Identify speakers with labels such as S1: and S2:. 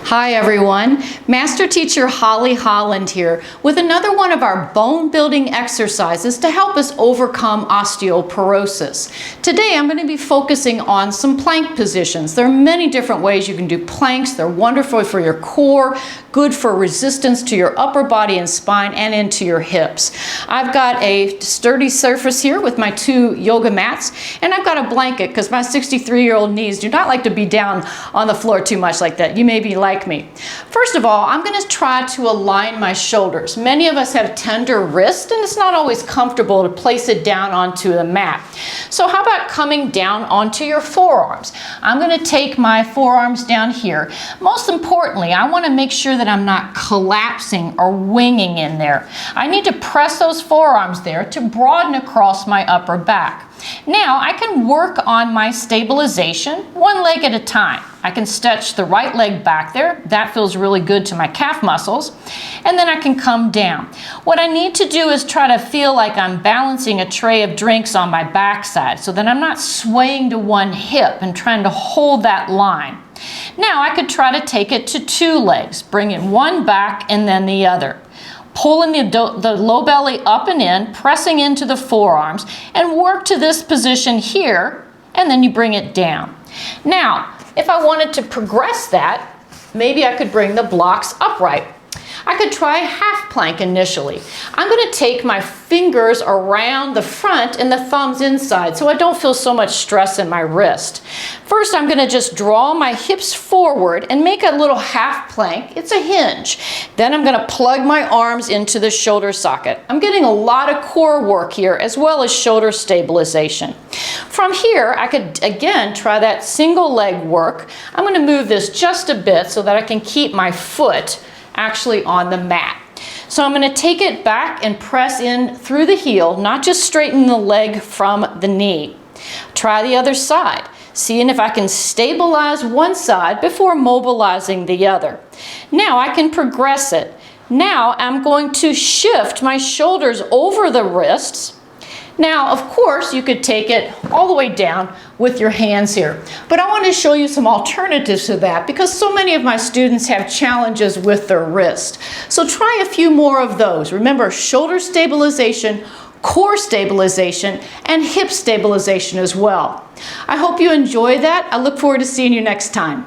S1: Hi everyone, Master Teacher Holly Holland here with another one of our bone building exercises to help us overcome osteoporosis. Today I'm going to be focusing on some plank positions. There are many different ways you can do planks. They're wonderful for your core, good for resistance to your upper body and spine and into your hips. I've got a sturdy surface here with my two yoga mats, and I've got a blanket because my 63-year-old knees do not like to be down on the floor too much like that. You may be like me. First of all, I'm going to try to align my shoulders. Many of us have tender wrists and it's not always comfortable to place it down onto the mat. So how about coming down onto your forearms? I'm going to take my forearms down here. Most importantly, I want to make sure that I'm not collapsing or winging in there. I need to press those forearms there to broaden across my upper back. Now I can work on my stabilization one leg at a time. I can stretch the right leg back there. That feels really good to my calf muscles. And then I can come down. What I need to do is try to feel like I'm balancing a tray of drinks on my backside so that I'm not swaying to one hip and trying to hold that line. Now I could try to take it to two legs, bringing one back and then the other. Pulling the low belly up and in, pressing into the forearms, and work to this position here, and then you bring it down. Now, if I wanted to progress that, maybe I could bring the blocks upright. I could try half plank initially. I'm going to take my fingers around the front and the thumbs inside so I don't feel so much stress in my wrist. First, I'm going to just draw my hips forward and make a little half plank. It's a hinge. Then I'm going to plug my arms into the shoulder socket. I'm getting a lot of core work here as well as shoulder stabilization. From here, I could again try that single leg work. I'm going to move this just a bit so that I can keep my foot actually on the mat. So I'm going to take it back and press in through the heel, not just straighten the leg from the knee. Try the other side, seeing if I can stabilize one side before mobilizing the other. Now I can progress it. Now I'm going to shift my shoulders over the wrists. Now, of course, you could take it all the way down with your hands here. But I want to show you some alternatives to that because so many of my students have challenges with their wrist. So try a few more of those. Remember, shoulder stabilization, core stabilization, and hip stabilization as well. I hope you enjoy that. I look forward to seeing you next time.